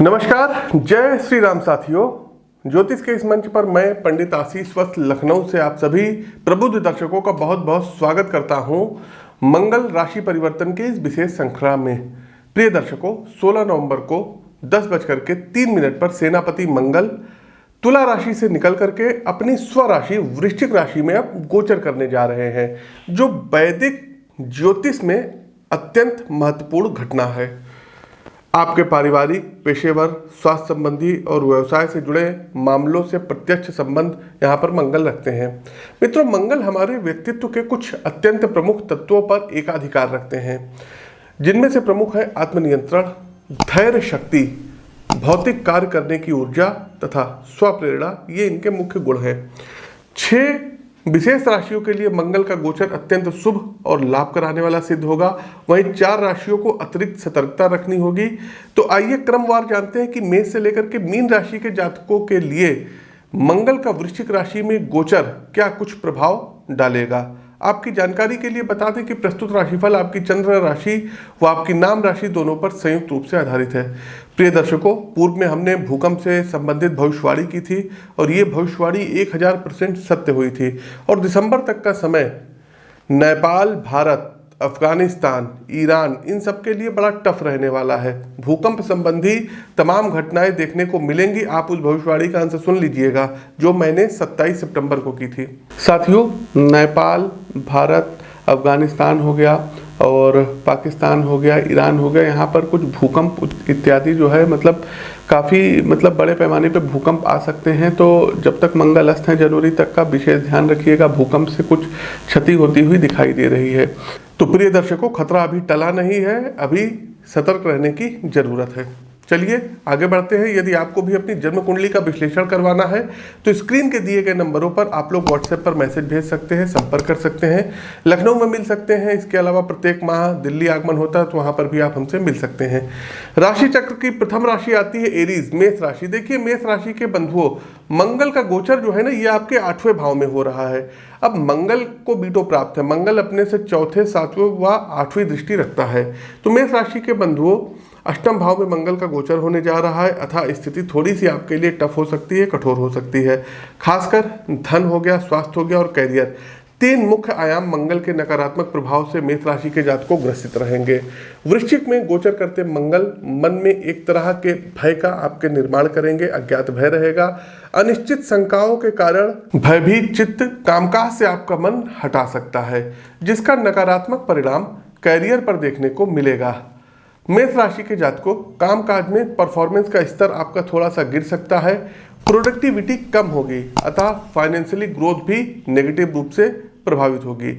नमस्कार, जय श्री राम साथियों। ज्योतिष के इस मंच पर मैं पंडित आशीष वत्स लखनऊ से आप सभी प्रबुद्ध दर्शकों का बहुत बहुत स्वागत करता हूं मंगल राशि परिवर्तन के इस विशेष श्रृंखला में। प्रिय दर्शकों, 16 नवंबर को 10:03 पर सेनापति मंगल तुला राशि से निकल करके अपनी स्वराशि वृश्चिक राशि में अब गोचर करने जा रहे हैं, जो वैदिक ज्योतिष में अत्यंत महत्वपूर्ण घटना है। आपके पारिवारिक, पेशेवर, स्वास्थ्य संबंधी और व्यवसाय से जुड़े मामलों से प्रत्यक्ष संबंध यहाँ पर मंगल रखते हैं। मित्रों, मंगल हमारे व्यक्तित्व के कुछ अत्यंत प्रमुख तत्वों पर एकाधिकार रखते हैं, जिनमें से प्रमुख है आत्मनियंत्रण, धैर्य शक्ति, भौतिक कार्य करने की ऊर्जा तथा स्वप्रेरणा। ये इनके मुख्य गुण हैं। 6 विशेष राशियों के लिए मंगल का गोचर अत्यंत शुभ और लाभ कराने वाला सिद्ध होगा। वहीं 4 राशियों को अतिरिक्त सतर्कता रखनी होगी। तो आइए क्रमवार जानते हैं कि मेष से लेकर के मीन राशि के जातकों के लिए मंगल का वृश्चिक राशि में गोचर क्या कुछ प्रभाव डालेगा। आपकी जानकारी के लिए बता दें कि प्रस्तुत राशिफल आपकी चंद्र राशि व आपकी नाम राशि दोनों पर संयुक्त रूप से आधारित है। प्रिय दर्शकों, पूर्व में हमने भूकंप से संबंधित भविष्यवाणी की थी और ये भविष्यवाणी 1000% सत्य हुई थी। और दिसंबर तक का समय नेपाल, भारत, अफगानिस्तान, ईरान, इन सब के लिए बड़ा टफ रहने वाला है। भूकंप संबंधी तमाम घटनाएं देखने को मिलेंगी। आप उस भविष्यवाणी का अंश सुन लीजिएगा जो मैंने 27 सितंबर को की थी। साथियों, नेपाल, भारत, अफगानिस्तान हो गया और पाकिस्तान हो गया, ईरान हो गया, यहाँ पर कुछ भूकंप इत्यादि जो है काफ़ी बड़े पैमाने पे भूकंप आ सकते हैं। तो जब तक मंगल अस्त है जनवरी तक का विशेष ध्यान रखिएगा। भूकंप से कुछ क्षति होती हुई दिखाई दे रही है। तो प्रिय दर्शकों, खतरा अभी टला नहीं है, अभी सतर्क रहने की जरूरत है। चलिए आगे बढ़ते हैं। यदि आपको भी अपनी जन्म कुंडली का विश्लेषण करवाना है तो स्क्रीन के दिए गए नंबरों पर आप लोग व्हाट्सएप पर मैसेज भेज सकते हैं, संपर्क कर सकते हैं। लखनऊ में मिल सकते हैं। इसके अलावा प्रत्येक माह दिल्ली आगमन होता है तो वहाँ पर भी आप हमसे मिल सकते हैं। राशि चक्र की प्रथम राशि आती है एरीज, मेष राशि। देखिए, मेष राशि के बंधुओं, मंगल का गोचर जो है ना, ये आपके 8वें भाव में हो रहा है। अब मंगल को बीटो प्राप्त है। मंगल अपने से 4थे, 7वें व 8वीं दृष्टि रखता है। तो मेष राशि के बंधुओं, अष्टम भाव में मंगल का गोचर होने जा रहा है, अतः स्थिति थोड़ी सी आपके लिए टफ हो सकती है, कठोर हो सकती है। खासकर धन हो गया, स्वास्थ्य हो गया और कैरियर, 3 मुख्य आयाम मंगल के नकारात्मक प्रभाव से मेष राशि के जातकों ग्रसित रहेंगे। वृश्चिक में गोचर करते मंगल मन में एक तरह के भय का आपके निर्माण करेंगे। अज्ञात भय रहेगा। अनिश्चित शंकाओं के कारण भयभीत चित्त कामकाज से आपका मन हटा सकता है, जिसका नकारात्मक परिणाम कैरियर पर देखने को मिलेगा। मेष राशि के जातकों, कामकाज में परफॉर्मेंस का स्तर आपका थोड़ा सा गिर सकता है। प्रोडक्टिविटी कम होगी, अतः फाइनेंशियली ग्रोथ भी नेगेटिव रूप से प्रभावित होगी।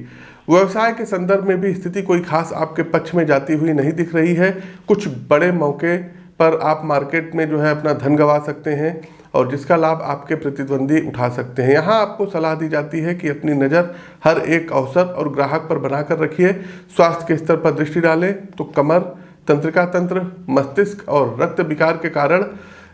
व्यवसाय के संदर्भ में भी स्थिति कोई खास आपके पक्ष में जाती हुई नहीं दिख रही है। कुछ बड़े मौके पर आप मार्केट में जो है अपना धन गंवा सकते हैं और जिसका लाभ आपके प्रतिद्वंदी उठा सकते हैं। यहाँ आपको सलाह दी जाती है कि अपनी नज़र हर एक अवसर और ग्राहक पर बनाकर रखिए। स्वास्थ्य के स्तर पर दृष्टि डालें तो कमर, तंत्रिका तंत्र, मस्तिष्क और रक्त विकार के कारण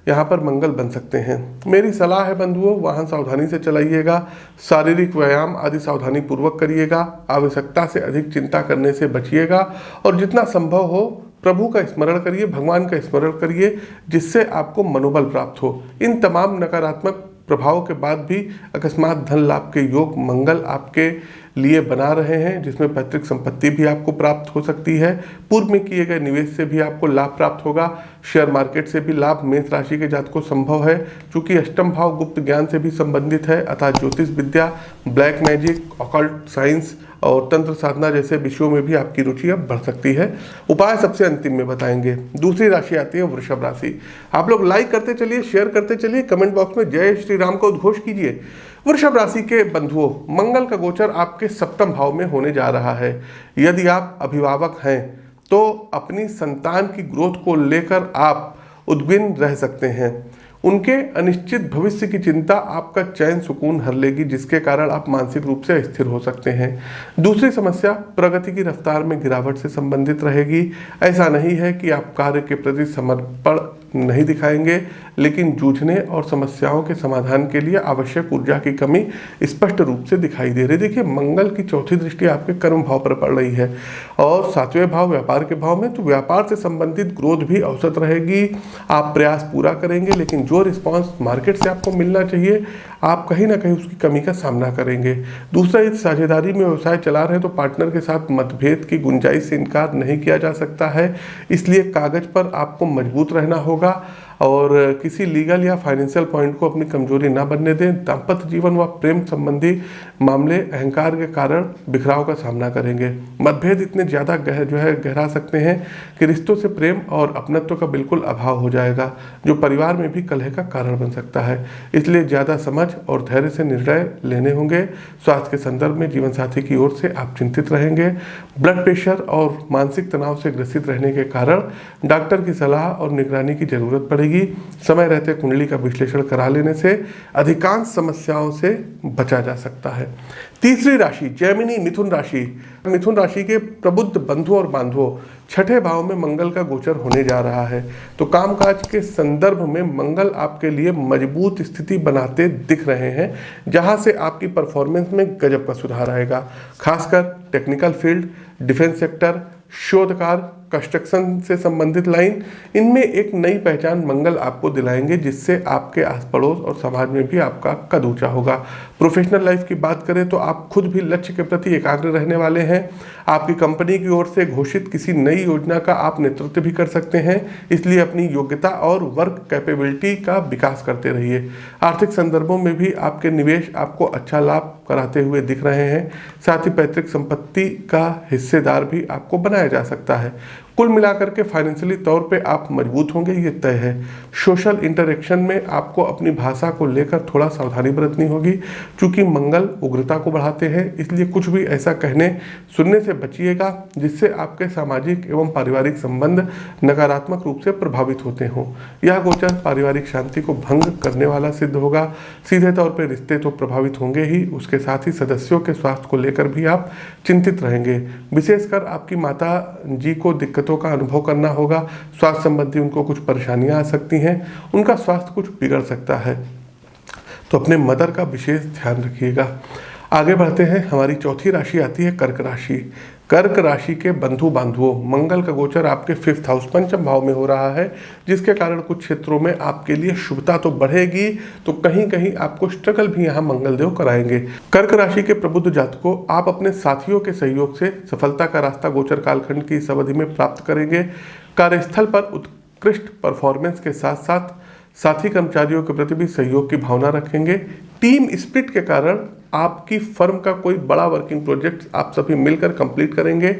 यहाँ पर मंगल बन सकते हैं। मेरी सलाह है बंधुओं, वाहन सावधानी से चलाइएगा। शारीरिक व्यायाम आदि सावधानी पूर्वक करिएगा। आवश्यकता से अधिक चिंता करने से बचिएगा और जितना संभव हो प्रभु का स्मरण करिए, भगवान का स्मरण करिए, जिससे आपको मनोबल प्राप्त हो। इन तमाम नकारात्मक प्रभाव के बाद भी अकस्मात धन लाभ के योग मंगल आपके लिए बना रहे हैं, जिसमें पैतृक संपत्ति भी आपको प्राप्त हो सकती है। पूर्व में किए गए निवेश से भी आपको लाभ प्राप्त होगा। शेयर मार्केट से भी लाभ मेष राशि के जातकों को संभव है। चूंकि अष्टम भाव गुप्त ज्ञान से भी संबंधित है, अतः ज्योतिष विद्या, ब्लैक मैजिक, ऑकल्ट साइंस और तंत्र साधना जैसे विषयों में भी आपकी रुचि अब बढ़ सकती है। उपाय सबसे अंतिम में बताएंगे। दूसरी राशि आती है वृषभ राशि। आप लोग लाइक करते चलिए, शेयर करते चलिए, कमेंट बॉक्स में जय श्री राम का उद्घोष कीजिए। वृषभ राशि के बंधुओं, मंगल का गोचर आपके 7वें भाव में होने जा रहा है। यदि आप अभिभावक हैं तो अपनी संतान की ग्रोथ को लेकर आप उद्विग्न रह सकते हैं। उनके अनिश्चित भविष्य की चिंता आपका चैन सुकून हर लेगी, जिसके कारण आप मानसिक रूप से अस्थिर हो सकते हैं। दूसरी समस्या प्रगति की रफ्तार में गिरावट से संबंधित रहेगी। ऐसा नहीं है कि आप कार्य के प्रति समर्पण नहीं दिखाएंगे, लेकिन जूझने और समस्याओं के समाधान के लिए आवश्यक ऊर्जा की कमी स्पष्ट रूप से दिखाई दे रही है। देखिए, मंगल की चौथी दृष्टि आपके कर्म भाव पर पड़ रही है और सातवें भाव व्यापार के भाव में, तो व्यापार से संबंधित ग्रोथ भी औसत रहेगी। आप प्रयास पूरा करेंगे, लेकिन जो रिस्पांस मार्केट से आपको मिलना चाहिए आप कहीं ना कहीं उसकी कमी का सामना करेंगे। दूसरा, यदि साझेदारी में व्यवसाय चला रहे तो पार्टनर के साथ मतभेद की गुंजाइश से इनकार नहीं किया जा सकता है, इसलिए कागज पर आपको मजबूत रहना होगा और किसी लीगल या फाइनेंशियल पॉइंट को अपनी कमजोरी ना बनने दें। दाम्पत्य जीवन व प्रेम संबंधी मामले अहंकार के कारण बिखराव का सामना करेंगे। मतभेद इतने ज़्यादा गहरा सकते हैं कि रिश्तों से प्रेम और अपनत्व का बिल्कुल अभाव हो जाएगा, जो परिवार में भी कलह का कारण बन सकता है। इसलिए ज़्यादा समझ और धैर्य से निर्णय लेने होंगे। स्वास्थ्य के संदर्भ में जीवन साथी की ओर से आप चिंतित रहेंगे। ब्लड प्रेशर और मानसिक तनाव से ग्रसित रहने के कारण डॉक्टर की सलाह और निगरानी की जरूरत पड़ेगी। समय रहते कुंडली का विश्लेषण करा लेने से अधिकांश समस्याओं से बचा जा सकता है। तीसरी राशि जैमिनी मिथुन राशि। मिथुन राशि के प्रबुद्ध बंधुओं और बांधवों, छठे भाव में मंगल का गोचर होने जा रहा है, तो कामकाज के संदर्भ में मंगल आपके लिए मजबूत स्थिति बनाते दिख रहे हैं, जहां से आपकी परफॉर्मेंस में गजब का सुधार आएगा। खासकर टेक्निकल फील्ड, डिफेंस सेक्टर, शोध कार्य, कंस्ट्रक्शन से संबंधित लाइन, इनमें एक नई पहचान मंगल आपको दिलाएंगे, जिससे आपके आस पड़ोस और समाज में भी आपका कद ऊंचा होगा। प्रोफेशनल लाइफ की बात करें तो आप खुद भी लक्ष्य के प्रति एकाग्र रहने वाले हैं। आपकी कंपनी की ओर से घोषित किसी नई योजना का आप नेतृत्व भी कर सकते हैं, इसलिए अपनी योग्यता और वर्क कैपेबिलिटी का विकास करते रहिए। आर्थिक संदर्भों में भी आपके निवेश आपको अच्छा लाभ कराते हुए दिख रहे हैं। साथ ही पैतृक संपत्ति का हिस्सेदार भी आपको बनाया जा सकता है। कुल मिलाकर के फाइनेंशियली तौर पे आप मजबूत होंगे, ये तय है। सोशल इंटरेक्शन में आपको अपनी भाषा को लेकर थोड़ा सावधानी बरतनी होगी, क्योंकि मंगल उग्रता को बढ़ाते हैं, इसलिए कुछ भी ऐसा कहने सुनने से बचिएगा जिससे आपके सामाजिक एवं पारिवारिक संबंध नकारात्मक रूप से प्रभावित होते हों। यह गोचर पारिवारिक शांति को भंग करने वाला सिद्ध होगा। सीधे तौर पर रिश्ते तो प्रभावित होंगे ही, उसके साथ ही सदस्यों के स्वास्थ्य को लेकर भी आप चिंतित रहेंगे। विशेषकर आपकी माता जी को दिक्कतों का अनुभव करना होगा। स्वास्थ्य संबंधी उनको कुछ परेशानियां आ सकती हैं, उनका स्वास्थ्य कुछ बिगड़ सकता है, तो अपने मदर का विशेष ध्यान रखिएगा। आगे बढ़ते हैं, हमारी चौथी राशि आती है कर्क राशि। कर्क राशि के बंधु बांधवों, मंगल का गोचर आपके 5th हाउस पंचम भाव में हो रहा है, जिसके कारण कुछ क्षेत्रों में आपके लिए शुभता तो बढ़ेगी, तो कहीं कहीं आपको स्ट्रगल भी यहाँ मंगल देव कराएंगे। कर्क राशि के प्रबुद्ध जातकों, आप अपने साथियों के सहयोग से सफलता का रास्ता गोचर कालखंड की इस अवधि में प्राप्त करेंगे। कार्यस्थल पर उत्कृष्ट परफॉर्मेंस के साथ साथ साथी कर्मचारियों के प्रति भी सहयोग की भावना रखेंगे। टीम स्पिरिट के कारण आपकी फर्म का कोई बड़ा वर्किंग प्रोजेक्ट आप सभी मिलकर कंप्लीट करेंगे,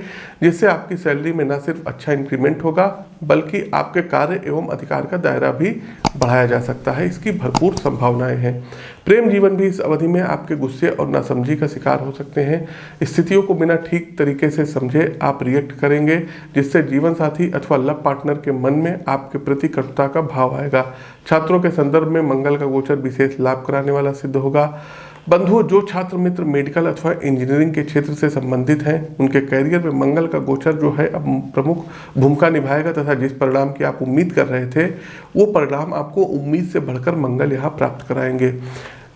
जिससे आपकी सैलरी में न सिर्फ अच्छा इंक्रीमेंट होगा, बल्कि आपके कार्य एवं अधिकार का दायरा भी बढ़ाया जा सकता है। इसकी भरपूर संभावनाएं हैं। प्रेम जीवन भी इस अवधि में आपके गुस्से और नासमझी का शिकार हो सकते हैं। स्थितियों को बिना ठीक तरीके से समझे आप रिएक्ट करेंगे, जिससे जीवन साथी अथवा लव पार्टनर के मन में आपके प्रति कटुता का भाव आएगा। छात्रों के संदर्भ में मंगल का गोचर विशेष लाभ कराने वाला सिद्ध होगा। बंधुओं, जो छात्र मित्र मेडिकल अथवा इंजीनियरिंग के क्षेत्र से संबंधित हैं, उनके कैरियर में मंगल का गोचर जो है अब प्रमुख भूमिका निभाएगा, तथा जिस परिणाम की आप उम्मीद कर रहे थे वो परिणाम आपको उम्मीद से बढ़कर मंगल यहाँ प्राप्त कराएंगे।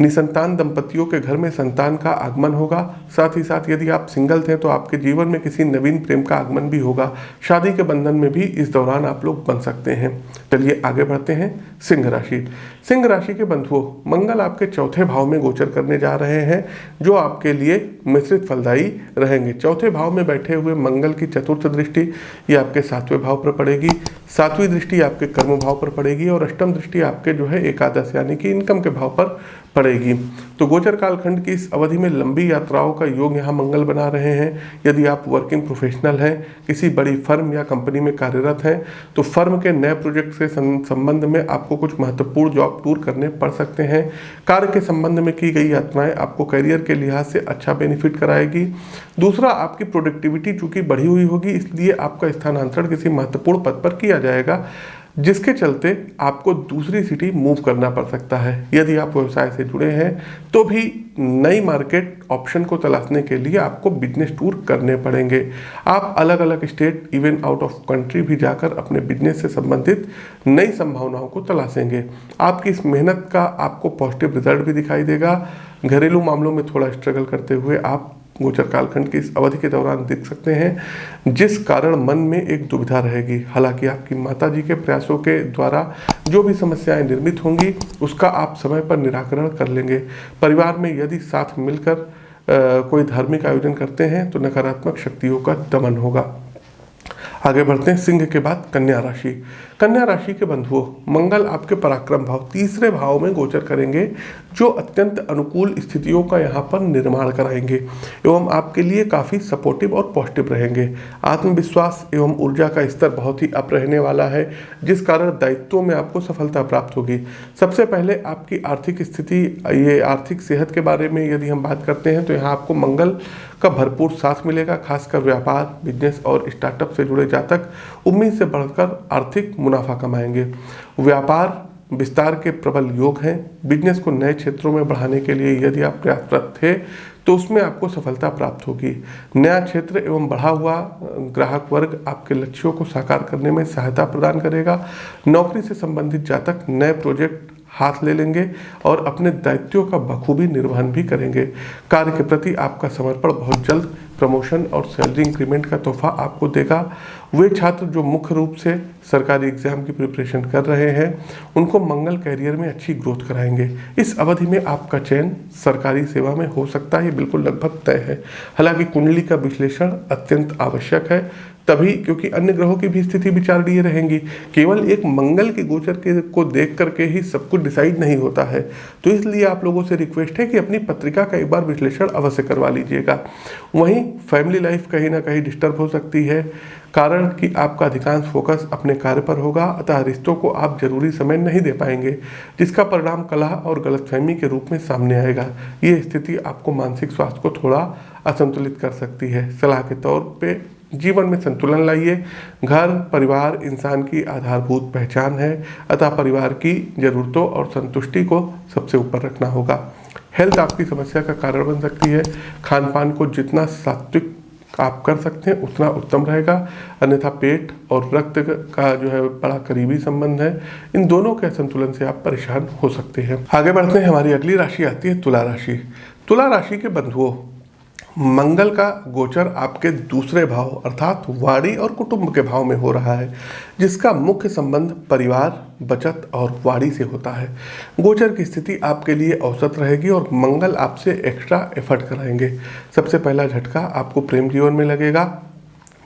निसंतान दंपतियों के घर में संतान का आगमन होगा। साथ ही साथ यदि आप सिंगल थे तो आपके जीवन में किसी नवीन प्रेम का आगमन भी होगा। शादी के बंधन में भी इस दौरान आप लोग बन सकते हैं। चलिए आगे बढ़ते हैं। सिंह राशि। सिंह राशि के बंधुओं, मंगल आपके चौथे भाव में गोचर करने जा रहे हैं, जो आपके लिए मिश्रित फलदायी रहेंगे। चौथे भाव में बैठे हुए मंगल की चतुर्थ दृष्टि ये आपके 7वें भाव पर पड़ेगी। 7वीं दृष्टि आपके कर्म भाव पर पड़ेगी और अष्टम दृष्टि आपके जो है एकादश यानी कि इनकम के भाव पर पड़ेगी। तो गोचर कालखंड की इस अवधि में लंबी यात्राओं का योग यहाँ मंगल बना रहे हैं। यदि आप वर्किंग प्रोफेशनल हैं, किसी बड़ी फर्म या कंपनी में कार्यरत हैं, तो फर्म के नए प्रोजेक्ट से संबंध में आपको कुछ महत्वपूर्ण जॉब टूर करने पड़ सकते हैं। कार्य के संबंध में की गई यात्राएं आपको करियर के लिहाज से अच्छा बेनिफिट कराएगी। दूसरा, आपकी प्रोडक्टिविटी चूंकि बढ़ी हुई होगी, इसलिए आपका स्थानांतरण किसी महत्वपूर्ण पद पर किया जाएगा। जिसके चलते आपको दूसरी सिटी मूव करना पड़ सकता है। यदि आप व्यवसाय से जुड़े हैं तो भी नई मार्केट ऑप्शन को तलाशने के लिए आपको बिजनेस टूर करने पड़ेंगे। आप अलग अलग state even out of country भी जाकर अपने बिजनेस से संबंधित नई संभावनाओं को तलाशेंगे। आपकी इस मेहनत का आपको पॉजिटिव रिजल्ट भी दिखाई देगा। घरेलू मामलों में थोड़ा स्ट्रगल करते हुए आप गोचर कालखंड की इस अवधि के दौरान दिख सकते हैं, जिस कारण मन में एक दुविधा रहेगी। हालांकि आपकी माता जी के प्रयासों के द्वारा जो भी समस्याएं निर्मित होंगी उसका आप समय पर निराकरण कर लेंगे। परिवार में यदि साथ मिलकर कोई धार्मिक आयोजन करते हैं तो नकारात्मक शक्तियों का दमन होगा। आगे बढ़ते हैं सिंह के बाद कन्या राशि। कन्या राशि के बंधुओं, मंगल आपके पराक्रम भाव तीसरे भाव में गोचर करेंगे, जो अत्यंत अनुकूल स्थितियों का यहाँ पर निर्माण कराएंगे एवं आपके लिए काफ़ी सपोर्टिव और पॉजिटिव रहेंगे। आत्मविश्वास एवं ऊर्जा का स्तर बहुत ही अप रहने वाला है, जिस कारण दायित्वों में आपको सफलता प्राप्त होगी। सबसे पहले आपकी आर्थिक स्थिति, ये आर्थिक सेहत के बारे में यदि हम बात करते हैं तो यहाँ आपको मंगल का भरपूर साथ मिलेगा। खासकर व्यापार, बिजनेस और स्टार्टअप से जुड़े जातक उम्मीद से बढ़कर आर्थिक मुनाफा कमाएंगे। व्यापार विस्तार के प्रबल योग हैं। बिजनेस को नए क्षेत्रों में बढ़ाने के लिए यदि आप प्रयासरत थे तो उसमें आपको सफलता प्राप्त होगी। नया क्षेत्र एवं बढ़ा हुआ ग्राहक वर्ग आपके लक्ष्यों को साकार करने में सहायता प्रदान करेगा। नौकरी से संबंधित जातक नए प्रोजेक्ट हाथ ले लेंगे और अपने दायित्वों का बखूबी निर्वहन भी करेंगे। कार्य के प्रति आपका समर्पण बहुत जल्द प्रमोशन और सैलरी इंक्रीमेंट का तोहफा आपको देगा। वे छात्र जो मुख्य रूप से सरकारी एग्जाम की प्रिपरेशन कर रहे हैं उनको मंगल कैरियर में अच्छी ग्रोथ कराएंगे। इस अवधि में आपका चयन सरकारी सेवा में हो सकता है, ये बिल्कुल लगभग तय है। हालांकि कुंडली का विश्लेषण अत्यंत आवश्यक है, तभी क्योंकि अन्य ग्रहों की भी स्थिति विचारणीय रहेंगी। केवल एक मंगल के गोचर को देख करके ही सब कुछ डिसाइड नहीं होता है, तो इसलिए आप लोगों से रिक्वेस्ट है कि अपनी पत्रिका का एक बार विश्लेषण अवश्य करवा लीजिएगा। वहीं फैमिली लाइफ कहीं ना कहीं डिस्टर्ब हो सकती है, कारण कि आपका अधिकांश फोकस अपने कार्य पर होगा, अतः रिश्तों को आप जरूरी समय नहीं दे पाएंगे, जिसका परिणाम कलह और गलतफहमी के रूप में सामने आएगा। ये स्थिति आपको मानसिक स्वास्थ्य को थोड़ा असंतुलित कर सकती है। सलाह के तौर पे जीवन में संतुलन लाइए। घर परिवार इंसान की आधारभूत पहचान है, अतः परिवार की जरूरतों और संतुष्टि को सबसे ऊपर रखना होगा। हेल्थ आपकी समस्या का कारण बन सकती है। खान पान को जितना सात्विक आप कर सकते हैं उतना उत्तम रहेगा, अन्यथा पेट और रक्त का जो है बड़ा करीबी संबंध है, इन दोनों के असंतुलन से आप परेशान हो सकते हैं। आगे बढ़ते हैं, हमारी अगली राशि आती है तुला राशि। तुला राशि के बंधुओं, मंगल का गोचर आपके दूसरे भाव अर्थात वाणी और कुटुंब के भाव में हो रहा है, जिसका मुख्य संबंध परिवार, बचत और वाणी से होता है। गोचर की स्थिति आपके लिए औसत रहेगी और मंगल आपसे एक्स्ट्रा एफर्ट कराएंगे। सबसे पहला झटका आपको प्रेम जीवन में लगेगा,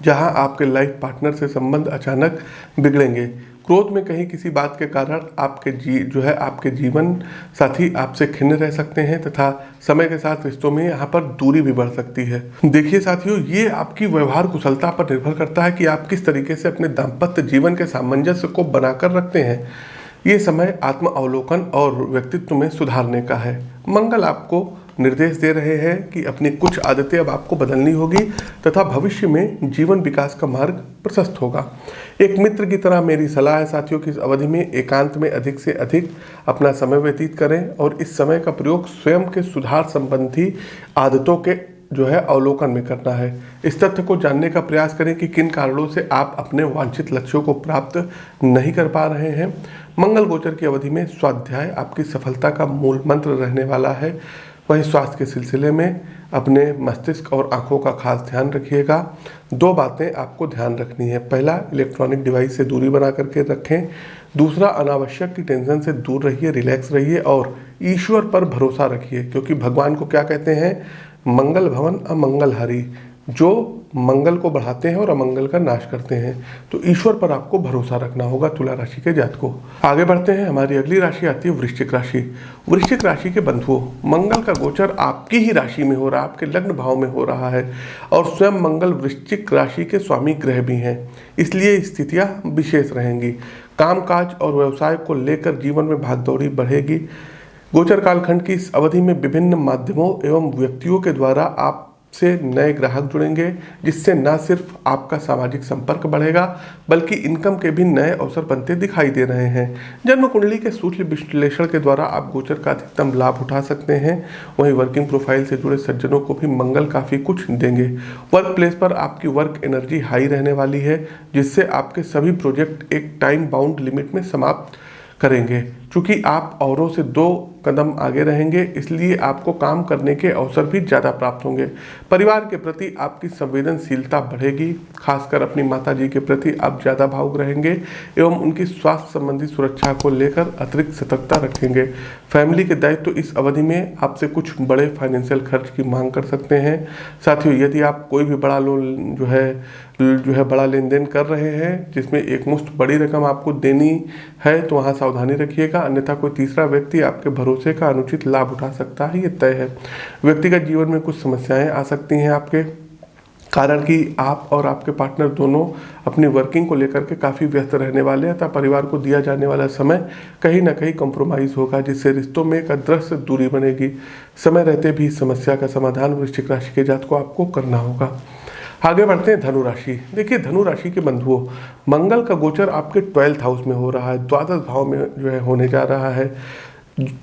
जहां आपके लाइफ पार्टनर से संबंध अचानक बिगड़ेंगे। क्रोध में कहीं किसी बात के कारण आपके जीवन साथी आपसे खिन्न रह सकते हैं तथा समय के साथ रिश्तों में यहाँ पर दूरी भी बढ़ सकती है। देखिए साथियों, ये आपकी व्यवहार कुशलता पर निर्भर करता है कि आप किस तरीके से अपने दाम्पत्य जीवन के सामंजस्य को बनाकर रखते हैं। ये समय आत्म अवलोकन और व्यक्तित्व में सुधारने का है। मंगल आपको निर्देश दे रहे हैं कि अपनी कुछ आदतें अब आपको बदलनी होगी तथा भविष्य में जीवन विकास का मार्ग प्रशस्त होगा। एक मित्र की तरह मेरी सलाह है साथियों कि इस अवधि में एकांत में अधिक से अधिक अपना समय व्यतीत करें और इस समय का प्रयोग स्वयं के सुधार संबंधी आदतों के अवलोकन में करना है। इस तथ्य को जानने का प्रयास करें कि किन कारणों से आप अपने वांछित लक्ष्यों को प्राप्त नहीं कर पा रहे हैं। मंगल गोचर की अवधि में स्वाध्याय आपकी सफलता का मूल मंत्र रहने वाला है। वहीं स्वास्थ्य के सिलसिले में अपने मस्तिष्क और आंखों का खास ध्यान रखिएगा। 2 बातें आपको ध्यान रखनी है। पहला, इलेक्ट्रॉनिक डिवाइस से दूरी बना करके रखें। दूसरा, अनावश्यक की टेंशन से दूर रहिए, रिलैक्स रहिए और ईश्वर पर भरोसा रखिए, क्योंकि भगवान को क्या कहते हैं, मंगल भवन अमंगलहारी, जो मंगल को बढ़ाते हैं और अमंगल का नाश करते हैं। तो ईश्वर पर आपको भरोसा रखना होगा तुला राशि के जातकों। आगे बढ़ते हैं, हमारी अगली राशि आती है वृश्चिक राशि। वृश्चिक राशि के बंधुओं, मंगल का गोचर आपकी ही राशि में हो रहा है, आपके लग्न भाव में हो रहा है और स्वयं मंगल वृश्चिक राशि के स्वामी ग्रह भी हैं, इसलिए स्थितियां विशेष रहेंगी। कामकाज और व्यवसाय को लेकर जीवन में भागदौड़ी बढ़ेगी। गोचर कालखंड की इस अवधि में विभिन्न माध्यमों एवं व्यक्तियों के द्वारा आप से नए ग्राहक जुड़ेंगे, जिससे न सिर्फ आपका सामाजिक संपर्क बढ़ेगा बल्कि इनकम के भी नए अवसर बनते दिखाई दे रहे हैं। जन्म कुंडली के सूक्ष्म विश्लेषण के द्वारा आप गोचर का अधिकतम लाभ उठा सकते हैं। वहीं वर्किंग प्रोफाइल से जुड़े सज्जनों को भी मंगल काफ़ी कुछ देंगे। वर्क प्लेस पर आपकी वर्क एनर्जी हाई रहने वाली है, जिससे आपके सभी प्रोजेक्ट एक टाइम बाउंड लिमिट में समाप्त करेंगे। चूंकि आप औरों से 2 कदम आगे रहेंगे, इसलिए आपको काम करने के अवसर भी ज़्यादा प्राप्त होंगे। परिवार के प्रति आपकी संवेदनशीलता बढ़ेगी। खासकर अपनी माताजी के प्रति आप ज़्यादा भावुक रहेंगे एवं उनकी स्वास्थ्य संबंधी सुरक्षा को लेकर अतिरिक्त सतर्कता रखेंगे। फैमिली के दायित्व तो इस अवधि में आपसे कुछ बड़े फाइनेंशियल खर्च की मांग कर सकते हैं। साथियों, यदि आप कोई भी बड़ा लोन जो है बड़ा लेन देन कर रहे हैं, जिसमें एक मुश्त बड़ी रकम आपको देनी है, तो वहाँ सावधानी रखिएगा, अन्यथा कोई तीसरा व्यक्ति आपके भरोसे का अनुचित लाभ उठा सकता है, ये तय है। व्यक्तिगत जीवन में कुछ समस्याएं आ सकती हैं आपके कारण कि आप और आपके पार्टनर दोनों अपनी वर्किंग को लेकर के काफ़ी व्यस्त रहने वाले हैं, अतः परिवार को दिया जाने वाला समय कहीं ना कहीं कॉम्प्रोमाइज़ होगा, जिससे रिश्तों में एक अदृश्य दूरी बनेगी। समय रहते भी समस्या का समाधान वृश्चिक राशि के जातक को आपको करना होगा। आगे बढ़ते हैं धनु राशि। देखिए, धनु राशि के बंधुओं, मंगल का गोचर आपके 12th हाउस में हो रहा है, द्वादश भाव में जो है होने जा रहा है।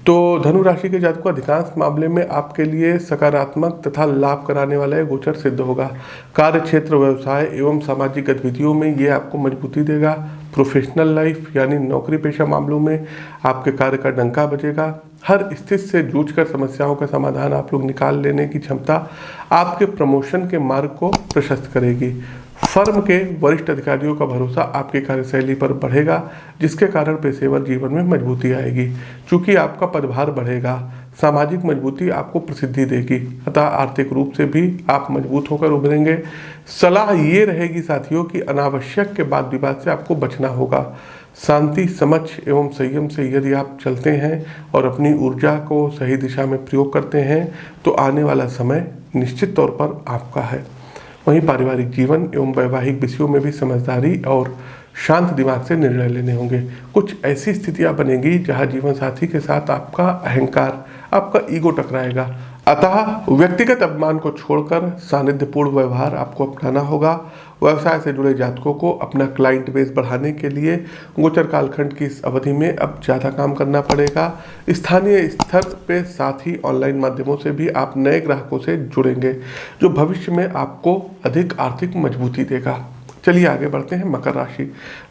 तो धनु राशि के जातकों को अधिकांश मामले में आपके लिए सकारात्मक तथा लाभ कराने वाला ये गोचर सिद्ध होगा। कार्य क्षेत्र, व्यवसाय एवं सामाजिक गतिविधियों में ये आपको मजबूती देगा। प्रोफेशनल लाइफ यानी नौकरी पेशा मामलों में आपके कार्य का डंका बजेगा। हर स्थिति से जूझकर समस्याओं का समाधान आप लोग निकाल लेने की क्षमता आपके प्रमोशन के मार्ग को प्रशस्त करेगी। फर्म के वरिष्ठ अधिकारियों का भरोसा आपकी कार्यशैली पर बढ़ेगा, जिसके कारण पेशेवर जीवन में मजबूती आएगी। चूंकि आपका पदभार बढ़ेगा, सामाजिक मजबूती आपको प्रसिद्धि देगी, अतः आर्थिक रूप से भी आप मजबूत होकर उभरेंगे। सलाह ये रहेगी साथियों कि अनावश्यक के वाद विवाद से आपको बचना होगा। शांति, समझ एवं संयम से यदि आप चलते हैं और अपनी ऊर्जा को सही दिशा में प्रयोग करते हैं, तो आने वाला समय निश्चित तौर पर आपका है। वहीं पारिवारिक जीवन एवं वैवाहिक विषयों में भी समझदारी और शांत दिमाग से निर्णय लेने होंगे। कुछ ऐसी स्थितियां बनेगी जहां जीवन साथी के साथ आपका अहंकार, आपका ईगो टकराएगा, अतः व्यक्तिगत अभिमान को छोड़कर सानिध्यपूर्ण व्यवहार आपको अपनाना होगा। व्यवसाय से जुड़े जातकों को अपना क्लाइंट बेस बढ़ाने के लिए गोचर कालखंड की इस अवधि में अब ज़्यादा काम करना पड़ेगा। स्थानीय स्तर पे साथ ही ऑनलाइन माध्यमों से भी आप नए ग्राहकों से जुड़ेंगे, जो भविष्य में आपको अधिक आर्थिक मजबूती देगा। चलिए आगे बढ़ते हैं मकर राशि।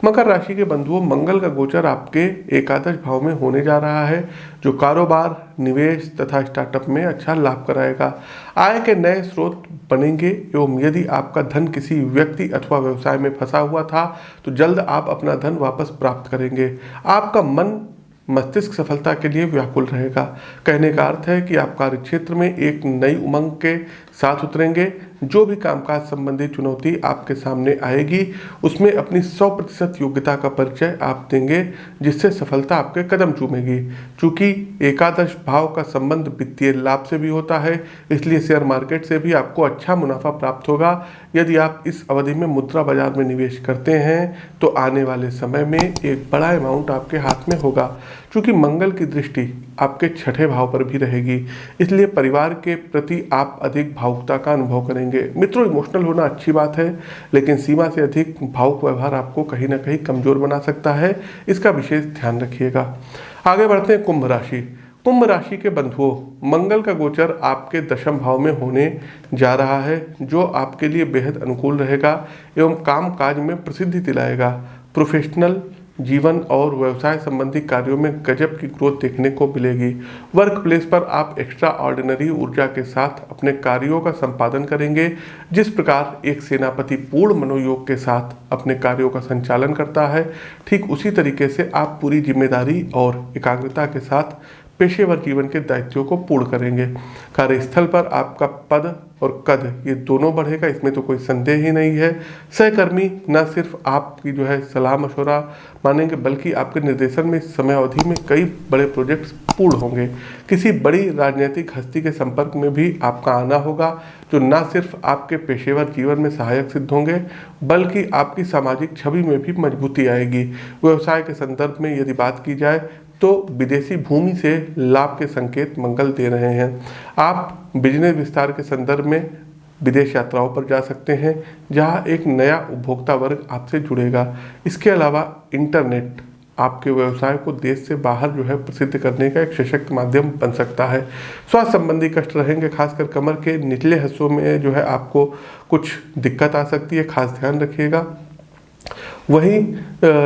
मकर राशि के बंधुओं, मंगल का गोचर आपके एकादश भाव में होने जा रहा है, जो कारोबार, निवेश तथा स्टार्टअप में अच्छा लाभ कराएगा। आय के नए स्रोत बनेंगे एवं यदि आपका धन किसी व्यक्ति अथवा व्यवसाय में फंसा हुआ था, तो जल्द आप अपना धन वापस प्राप्त करेंगे। आपका मन मस्तिष्क सफलता के लिए व्याकुल रहेगा। कहने का अर्थ है कि आप कार्य क्षेत्र में एक नई उमंग के साथ उतरेंगे। जो भी कामकाज संबंधी चुनौती आपके सामने आएगी, उसमें अपनी 100% योग्यता का परिचय आप देंगे, जिससे सफलता आपके कदम चूमेगी। चूंकि एकादश भाव का संबंध वित्तीय लाभ से भी होता है, इसलिए शेयर मार्केट से भी आपको अच्छा मुनाफा प्राप्त होगा। यदि आप इस अवधि में मुद्रा बाजार में निवेश करते हैं, तो आने वाले समय में एक बड़ा अमाउंट आपके हाथ में होगा। चूंकि मंगल की दृष्टि आपके 6ठे भाव पर भी रहेगी, इसलिए परिवार के प्रति आप अधिक भावुकता का अनुभव करेंगे। मित्रों, इमोशनल होना अच्छी बात है, लेकिन सीमा से अधिक भावुक व्यवहार आपको कहीं ना कहीं कमजोर बना सकता है, इसका विशेष ध्यान रखिएगा। आगे बढ़ते हैं कुंभ राशि। कुंभ राशि के बंधुओं, मंगल का गोचर आपके दशम भाव में होने जा रहा है, जो आपके लिए बेहद अनुकूल रहेगा एवं काम काज में प्रसिद्धि दिलाएगा। प्रोफेशनल जीवन और व्यवसाय संबंधी कार्यों में गजब की ग्रोथ देखने को मिलेगी। वर्क प्लेस पर आप एक्स्ट्रा ऑर्डिनरी ऊर्जा के साथ अपने कार्यों का संपादन करेंगे। जिस प्रकार एक सेनापति पूर्ण मनोयोग के साथ अपने कार्यों का संचालन करता है, ठीक उसी तरीके से आप पूरी जिम्मेदारी और एकाग्रता के साथ पेशेवर जीवन के दायित्वों को पूर्ण करेंगे। कार्यस्थल पर आपका पद और कद ये दोनों बढ़ेगा, इसमें तो कोई संदेह ही नहीं है। सहकर्मी न सिर्फ आपकी जो है सलाह मशवरा मानेंगे, बल्कि आपके निर्देशन में इस समय अवधि में कई बड़े प्रोजेक्ट्स पूर्ण होंगे। किसी बड़ी राजनीतिक हस्ती के संपर्क में भी आपका आना होगा, जो न सिर्फ आपके पेशेवर जीवन में सहायक सिद्ध होंगे, बल्कि आपकी सामाजिक छवि में भी मजबूती आएगी। व्यवसाय के संदर्भ में यदि बात की जाए, तो विदेशी भूमि से लाभ के संकेत मंगल दे रहे हैं। आप बिजनेस विस्तार के संदर्भ में विदेश यात्राओं पर जा सकते हैं, जहां एक नया उपभोक्ता वर्ग आपसे जुड़ेगा। इसके अलावा इंटरनेट आपके व्यवसाय को देश से बाहर जो है प्रसिद्ध करने का एक सशक्त माध्यम बन सकता है। स्वास्थ्य संबंधी कष्ट रहेंगे, खासकर कमर के निचले हिस्सों में जो है आपको कुछ दिक्कत आ सकती है, खास ध्यान रखिएगा। वहीं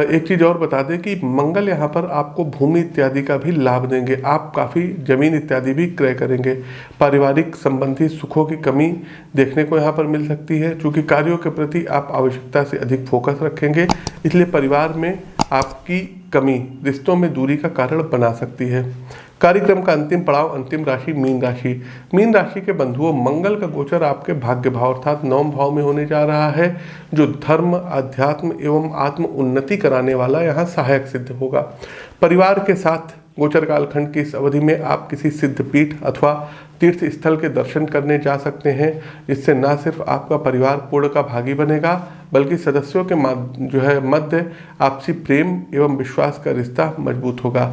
एक चीज़ और बता दें कि मंगल यहाँ पर आपको भूमि इत्यादि का भी लाभ देंगे। आप काफ़ी जमीन इत्यादि भी क्रय करेंगे। पारिवारिक संबंधी सुखों की कमी देखने को यहाँ पर मिल सकती है, क्योंकि कार्यों के प्रति आप आवश्यकता से अधिक फोकस रखेंगे, इसलिए परिवार में आपकी कमी रिश्तों में दूरी का कारण बना सकती है। कार्यक्रम का अंतिम पड़ाव, अंतिम राशि मीन राशि। मीन राशि के बंधुओं, मंगल का गोचर आपके भाग्य भाव अर्थात 9वें भाव में होने जा रहा है, जो धर्म, अध्यात्म एवं आत्म उन्नति कराने वाला यहाँ सहायक सिद्ध होगा। परिवार के साथ गोचर कालखंड की इस अवधि में आप किसी सिद्धपीठ अथवा तीर्थ स्थल के दर्शन करने जा सकते हैं, जिससे न सिर्फ आपका परिवार पुण्य का भागी बनेगा, बल्कि सदस्यों के मध्य आपसी प्रेम एवं विश्वास का रिश्ता मजबूत होगा।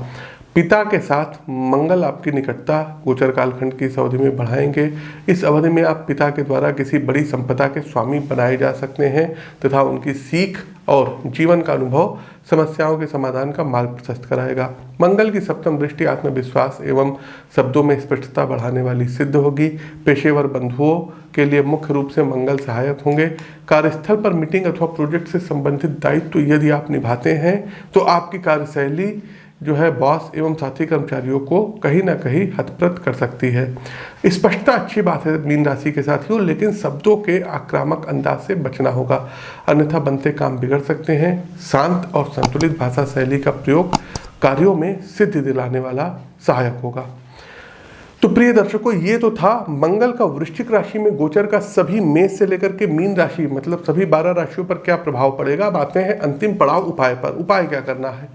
पिता के साथ मंगल आपकी निकटता गोचर कालखंड की इस अवधि में बढ़ाएंगे। इस अवधि में आप पिता के द्वारा किसी बड़ी संपदा के स्वामी बनाए जा सकते हैं तथा उनकी सीख और जीवन का अनुभव समस्याओं के समाधान का मार्ग प्रशस्त कराएगा। मंगल की सप्तम दृष्टि आत्मविश्वास एवं शब्दों में स्पष्टता बढ़ाने वाली सिद्ध होगी। पेशेवर बंधुओं के लिए मुख्य रूप से मंगल सहायक होंगे। कार्यस्थल पर मीटिंग अथवा प्रोजेक्ट से संबंधित दायित्व यदि आप निभाते हैं तो आपकी कार्यशैली जो है बॉस एवं साथी कर्मचारियों को कहीं ना कहीं हतप्रत कर सकती है। स्पष्टता अच्छी बात है मीन राशि के साथियों, लेकिन शब्दों के आक्रामक अंदाज से बचना होगा, अन्यथा बनते काम बिगड़ सकते हैं। शांत और संतुलित भाषा शैली का प्रयोग कार्यों में सिद्धि दिलाने वाला सहायक होगा। तो प्रिय दर्शकों, ये तो था मंगल का वृश्चिक राशि में गोचर का सभी मेष से लेकर के मीन राशि मतलब सभी 12 राशियों पर क्या प्रभाव पड़ेगा। अब आते हैं अंतिम पड़ाव उपाय पर। उपाय क्या करना है?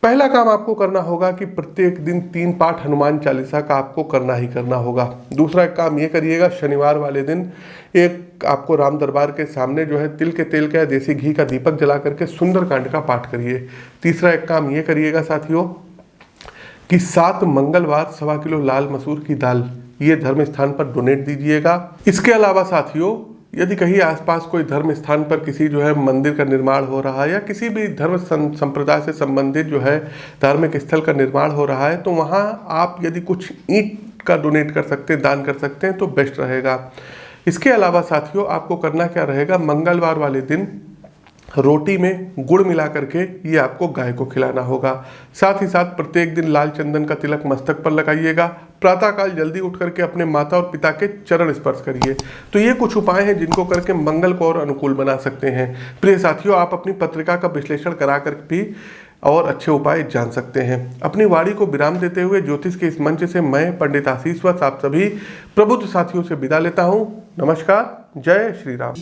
पहला काम आपको करना होगा कि प्रत्येक दिन 3 पाठ हनुमान चालीसा का आपको करना ही करना होगा। दूसरा एक काम ये करिएगा, शनिवार वाले दिन एक आपको राम दरबार के सामने जो है तिल के तेल का या देसी घी का दीपक जला करके सुंदरकांड का पाठ करिए। तीसरा एक काम ये करिएगा साथियों कि 7 मंगलवार 1.25 किलो लाल मसूर की दाल ये धर्म स्थान पर डोनेट दीजिएगा। इसके अलावा साथियों, यदि कहीं आसपास कोई धर्म स्थान पर किसी जो है मंदिर का निर्माण हो रहा है या किसी भी धर्म संप्रदाय से संबंधित जो है धार्मिक स्थल का निर्माण हो रहा है, तो वहाँ आप यदि कुछ ईंट का डोनेट कर सकते हैं, दान कर सकते हैं तो बेस्ट रहेगा। इसके अलावा साथियों, आपको करना क्या रहेगा, मंगलवार वाले दिन रोटी में गुड़ मिला करके ये आपको गाय को खिलाना होगा। साथ ही साथ प्रत्येक दिन लाल चंदन का तिलक मस्तक पर लगाइएगा। प्रातःकाल जल्दी उठ करके अपने माता और पिता के चरण स्पर्श करिए। तो ये कुछ उपाय हैं जिनको करके मंगल को और अनुकूल बना सकते हैं। प्रिय साथियों, आप अपनी पत्रिका का विश्लेषण करा कर भी और अच्छे उपाय जान सकते हैं। अपनी वाणी को विराम देते हुए ज्योतिष के इस मंच से मैं पंडित आशीष वत्स आप सभी प्रबुद्ध साथियों से विदा लेता हूँ। नमस्कार, जय श्री राम।